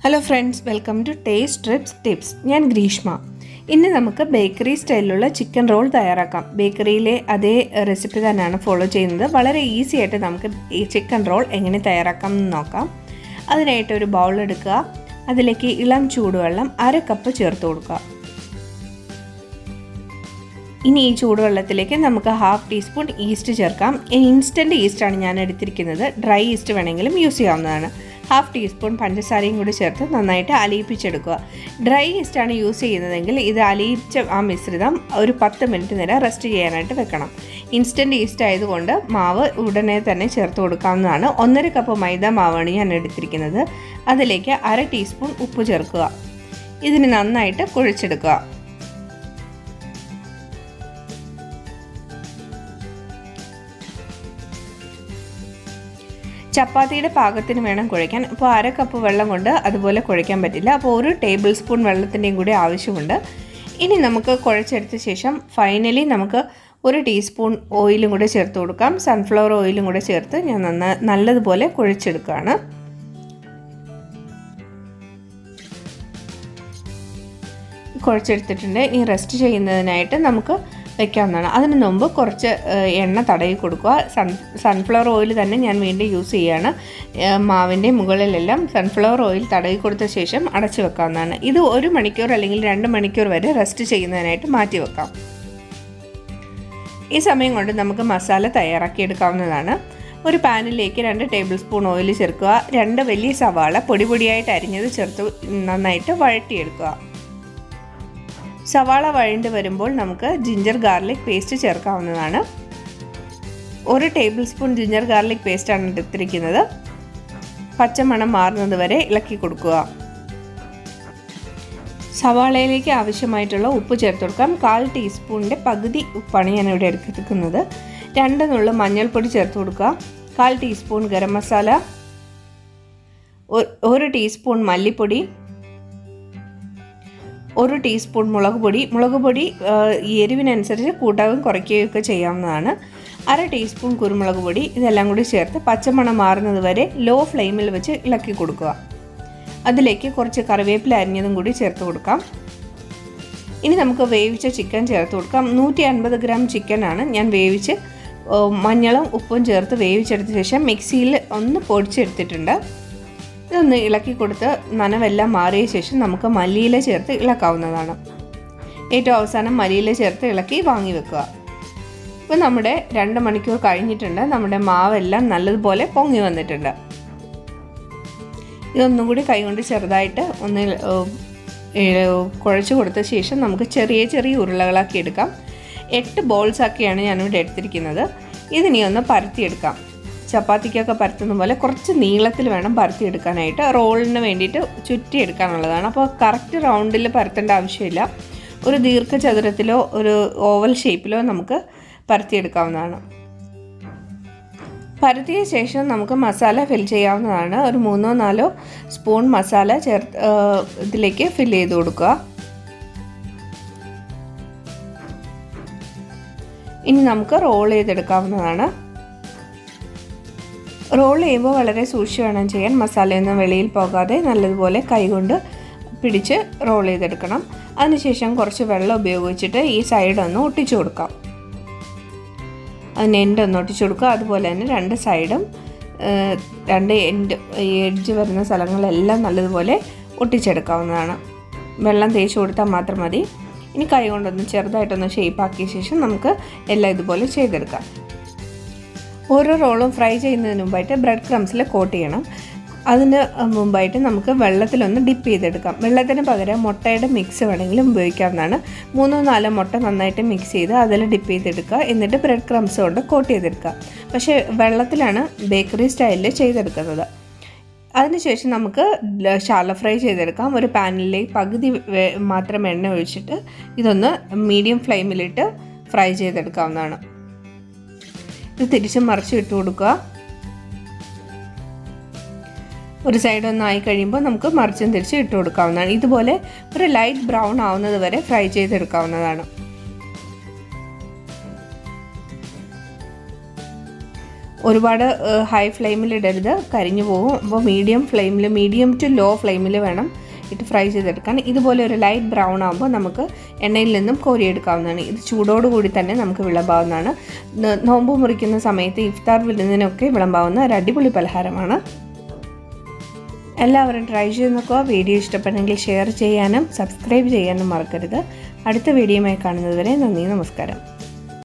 Hello friends, welcome to taste trips tips. ഞാൻ ഗ്രീഷ്മ. ഇന്ന് നമുക്ക് ബേക്കറി സ്റ്റൈലിലുള്ള ചിക്കൻ റോൾ തയ്യാറാക്കാം. ബേക്കറിയിലെ അതേ റെസിപ്പി തന്നെയാണ് ഫോളോ ചെയ്യുന്നത്. വളരെ ഈസി ആയിട്ട് നമുക്ക് ഈ ചിക്കൻ റോൾ എങ്ങനെ തയ്യാറാക്കാം എന്ന് നോക്കാം. അതിനായിട്ട് ഒരു ബൗൾ എടുക്കുക. അതിലേക്ക് ഇളം ചൂടുവെള്ളം 1/2 കപ്പ് ചേർത്ത് കൊടുക്കുക. ഇനി ഈ ചൂടുവെള്ളത്തിലേക്ക് നമുക്ക് 1/2 ടീസ്പൂൺ ഈസ്റ്റ് ചേർക്കാം. ഇൻസ്റ്റൻറ്റ് ഈസ്റ്റാണ് ഞാൻ എടുത്തിരിക്കുന്നത്. ഡ്രൈ ഈസ്റ്റ് വേണമെങ്കിലും യൂസ് ചെയ്യാവുന്നതാണ്. 1/2 ടീസ്പൂൺ പഞ്ചസാരയും കൂടി ചേർത്ത് നന്നായിട്ട് അലിയിപ്പിച്ചെടുക്കുക. ഡ്രൈ ഈസ്റ്റാണ് യൂസ് ചെയ്യുന്നതെങ്കിൽ ഇത് അലിയിച്ച ആ മിശ്രിതം ഒരു 10 മിനിറ്റ് നേരം റെസ്റ്റ് ചെയ്യാനായിട്ട് വെക്കണം. ഇൻസ്റ്റൻറ്റ് ഈസ്റ്റ് ആയതുകൊണ്ട് മാവ് ഉടനെ തന്നെ ചേർത്ത് കൊടുക്കാവുന്നതാണ്. 1.5 കപ്പ് മൈദ മാവാണ് ഞാൻ എടുത്തിരിക്കുന്നത്. അതിലേക്ക് 1/2 ടീസ്പൂൺ ഉപ്പ് ചേർക്കുക. ഇതിന് നന്നായിട്ട് കുഴച്ചെടുക്കുക. ചപ്പാത്തിയുടെ പാകത്തിന് വേണം കുഴയ്ക്കാൻ. അപ്പോൾ 1/2 കപ്പ് വെള്ളം കൊണ്ട് അതുപോലെ കുഴയ്ക്കാൻ പറ്റില്ല. അപ്പോൾ 1 ടേബിൾ സ്പൂൺ വെള്ളത്തിൻ്റെയും കൂടി ആവശ്യമുണ്ട്. ഇനി നമുക്ക് കുഴച്ചെടുത്ത ശേഷം ഫൈനലി നമുക്ക് 1 ടീസ്പൂൺ ഓയിലും കൂടെ ചേർത്ത് കൊടുക്കാം. സൺഫ്ലവർ ഓയിലും കൂടെ ചേർത്ത് ഞാൻ നല്ലതുപോലെ കുഴച്ചെടുക്കുകയാണ്. കുഴച്ചെടുത്തിട്ടുണ്ട്. ഇനി റെസ്റ്റ് ചെയ്യുന്നതിനായിട്ട് നമുക്ക് വയ്ക്കാവുന്നതാണ്. അതിന് മുമ്പ് കുറച്ച് എണ്ണ തടവി കൊടുക്കുക. സൺഫ്ലവർ ഓയിൽ തന്നെ ഞാൻ വീണ്ടും യൂസ് ചെയ്യുകയാണ്. മാവിൻ്റെ മുകളിലെല്ലാം സൺഫ്ലവർ ഓയിൽ തടവി കൊടുത്ത ശേഷം അടച്ചു വെക്കാവുന്നതാണ്. ഇത് 1 മണിക്കൂർ അല്ലെങ്കിൽ 2 മണിക്കൂർ വരെ റെസ്റ്റ് ചെയ്യുന്നതിനായിട്ട് മാറ്റി വെക്കാം. ഈ സമയം കൊണ്ട് നമുക്ക് മസാല തയ്യാറാക്കിയെടുക്കാവുന്നതാണ്. ഒരു പാനിലേക്ക് 2 ടേബിൾ സ്പൂൺ ഓയിൽ ചേർക്കുക. 2 വലിയ സവാള പൊടിയായിട്ട് അരിഞ്ഞത് ചേർത്ത് നന്നായിട്ട് വഴറ്റിയെടുക്കുക. സവാള വഴണ്ട് വരുമ്പോൾ നമുക്ക് ജിഞ്ചർ ഗാർലിക് പേസ്റ്റ് ചേർക്കാവുന്നതാണ്. 1 ടേബിൾ സ്പൂൺ ജിഞ്ചർ ഗാർലിക് പേസ്റ്റാണ് എടുത്തിരിക്കുന്നത്. പച്ചമണം മാറുന്നത് വരെ ഇളക്കി കൊടുക്കുക. സവാളയിലേക്ക് ആവശ്യമായിട്ടുള്ള ഉപ്പ് ചേർത്ത് കൊടുക്കാം. 1/4 ടീസ്പൂണിൻ്റെ പകുതി ഉപ്പാണ് ഞാനിവിടെ എടുത്തിരിക്കുന്നത്. 2 നുള്ളു മഞ്ഞൾപ്പൊടി ചേർത്ത് കൊടുക്കുക. 1/4 ടീസ്പൂൺ ഗരം മസാല, 1 ടീസ്പൂൺ മല്ലിപ്പൊടി, 1 ടീസ്പൂൺ മുളക് പൊടി എരിവിനനുസരിച്ച് കൂട്ടുകയും കുറയ്ക്കുകയും ഒക്കെ ചെയ്യാവുന്നതാണ്. 1/2 ടീസ്പൂൺ കുരുമുളക് പൊടി. ഇതെല്ലാം കൂടി ചേർത്ത് പച്ചമണം മാറുന്നത് വരെ ലോ ഫ്ലെയിമിൽ വെച്ച് ഇളക്കി കൊടുക്കുക. അതിലേക്ക് കുറച്ച് കറിവേപ്പില അരിഞ്ഞതും കൂടി ചേർത്ത് കൊടുക്കാം. ഇനി നമുക്ക് വേവിച്ച ചിക്കൻ ചേർത്ത് കൊടുക്കാം. 150 ഗ്രാം ചിക്കനാണ് ഞാൻ വേവിച്ച് മഞ്ഞളും ഉപ്പും ചേർത്ത് വേവിച്ചെടുത്ത ശേഷം മിക്സിയിൽ ഒന്ന് പൊടിച്ചെടുത്തിട്ടുണ്ട്. ഇതൊന്ന് ഇളക്കി കൊടുത്ത് നനവെല്ലാം മാറിയ ശേഷം നമുക്ക് മല്ലിയില ചേർത്ത് ഇളക്കാവുന്നതാണ്. ഏറ്റവും അവസാനം മല്ലിയില ചേർത്ത് ഇളക്കി വാങ്ങി വെക്കുക. ഇപ്പോൾ നമ്മുടെ 2 മണിക്കൂർ കഴിഞ്ഞിട്ടുണ്ട്. നമ്മുടെ മാവെല്ലാം നല്ലതുപോലെ പൊങ്ങി വന്നിട്ടുണ്ട്. ഇതൊന്നും കൂടി കൈകൊണ്ട് ചെറുതായിട്ട് ഒന്ന് കുഴച്ച് കൊടുത്ത ശേഷം നമുക്ക് ചെറിയ ഉരുളകളാക്കി എടുക്കാം. 8 ബോൾസാക്കിയാണ് ഞാനിവിടെ എടുത്തിരിക്കുന്നത്. ഇതിനി ഒന്ന് പരത്തിയെടുക്കാം. ചപ്പാത്തിക്കൊക്കെ പരത്തുന്ന പോലെ കുറച്ച് നീളത്തിൽ വേണം പരത്തിയെടുക്കാനായിട്ട്. റോളിന് വേണ്ടിയിട്ട് ചുറ്റിയെടുക്കാനുള്ളതാണ്. അപ്പോൾ കറക്റ്റ് റൗണ്ടിൽ പരത്തേണ്ട ആവശ്യമില്ല. ഒരു ദീർഘചതുരത്തിലോ ഒരു ഓവൽ ഷേപ്പിലോ നമുക്ക് പരത്തിയെടുക്കാവുന്നതാണ്. പരത്തിയ ശേഷം നമുക്ക് മസാല ഫിൽ ചെയ്യാവുന്നതാണ്. ഒരു 3-4 സ്പൂൺ മസാല ഇതിലേക്ക് ഫിൽ ചെയ്ത് കൊടുക്കുക. ഇനി നമുക്ക് റോൾ ചെയ്തെടുക്കാവുന്നതാണ്. റോൾ ചെയ്യുമ്പോൾ വളരെ സൂക്ഷിച്ച് വേണം ചെയ്യാൻ. മസാലയൊന്നും വെളിയിൽ പോകാതെ നല്ലതുപോലെ കൈകൊണ്ട് പിടിച്ച് റോൾ ചെയ്തെടുക്കണം. അതിനുശേഷം കുറച്ച് വെള്ളം ഉപയോഗിച്ചിട്ട് ഈ സൈഡൊന്ന് ഒട്ടിച്ചു കൊടുക്കാം. അതിന് എൻഡൊന്ന് ഒട്ടിച്ചു കൊടുക്കുക. അതുപോലെ തന്നെ 2 സൈഡും 2 എഡ്ജ് വരുന്ന സ്ഥലങ്ങളെല്ലാം നല്ലതുപോലെ ഒട്ടിച്ചെടുക്കാവുന്നതാണ്. വെള്ളം തേച്ച് കൊടുത്താൽ മാത്രം മതി. ഇനി കൈ കൊണ്ടൊന്ന് ചെറുതായിട്ടൊന്ന് ഷേപ്പാക്കിയ ശേഷം നമുക്ക് എല്ലാം ഇതുപോലെ ചെയ്തെടുക്കാം. ഓരോ റോളും ഫ്രൈ ചെയ്യുന്നതിന് മുമ്പായിട്ട് ബ്രെഡ് ക്രംസിൽ കോട്ട് ചെയ്യണം. അതിന് മുമ്പായിട്ട് നമുക്ക് വെള്ളത്തിലൊന്ന് ഡിപ്പ് ചെയ്തെടുക്കാം. വെള്ളത്തിന് പകരം മുട്ടയുടെ മിക്സ് വേണമെങ്കിലും ഉപയോഗിക്കാവുന്നതാണ്. 3-4 മുട്ട നന്നായിട്ട് മിക്സ് ചെയ്ത് അതിൽ ഡിപ്പ് ചെയ്തെടുക്കുക. എന്നിട്ട് ബ്രെഡ് ക്രംസ് കൊണ്ട് കോട്ട് ചെയ്തെടുക്കുക. പക്ഷേ വെള്ളത്തിലാണ് ബേക്കറി സ്റ്റൈലിൽ ചെയ്തെടുക്കുന്നത്. അതിനുശേഷം നമുക്ക് ഷാലോ ഫ്രൈ ചെയ്തെടുക്കാം. ഒരു പാനിലേക്ക് പകുതി മാത്രം എണ്ണ ഒഴിച്ചിട്ട് ഇതൊന്ന് മീഡിയം ഫ്ലെയിമിലിട്ട് ഫ്രൈ ചെയ്തെടുക്കാവുന്നതാണ്. ഇത് തിരിച്ചും മറിച്ച് ഇട്ട് കൊടുക്കുക. ഒരു സൈഡ് ഒന്നായി കഴിയുമ്പോൾ നമുക്ക് മറിച്ചും തിരിച്ച് ഇട്ട് കൊടുക്കാവുന്നതാണ്. ഇതുപോലെ ഒരു ലൈറ്റ് ബ്രൗൺ ആവുന്നത് വരെ ഫ്രൈ ചെയ്തെടുക്കാവുന്നതാണ്. ഒരുപാട് ഹൈ ഫ്ലെയിമിലിടരുത്, കരിഞ്ഞു പോകും. അപ്പോൾ മീഡിയം ടു ലോ ഫ്ലെയിമിൽ വേണം ഇട്ട് ഫ്രൈ ചെയ്തെടുക്കാൻ. ഇതുപോലെ ഒരു ലൈറ്റ് ബ്രൗൺ ആകുമ്പോൾ നമുക്ക് എണ്ണയിൽ നിന്നും കോരിയെടുക്കാവുന്നതാണ്. ഇത് ചൂടോടുകൂടി തന്നെ നമുക്ക് വിളമ്പാവുന്നതാണ്. നോമ്പ് മുറിക്കുന്ന സമയത്ത് ഇഫ്താർ വിരുന്നിനൊക്കെ വിളമ്പാവുന്ന ഒരു അടിപൊളി പലഹാരമാണ്. എല്ലാവരും ട്രൈ ചെയ്ത് നോക്കുക. വീഡിയോ ഇഷ്ടപ്പെട്ടെങ്കിൽ ഷെയർ ചെയ്യാനും സബ്സ്ക്രൈബ് ചെയ്യാനും മറക്കരുത്. അടുത്ത വീഡിയോയുമായി കാണുന്നതുവരെ നന്ദി, നമസ്കാരം.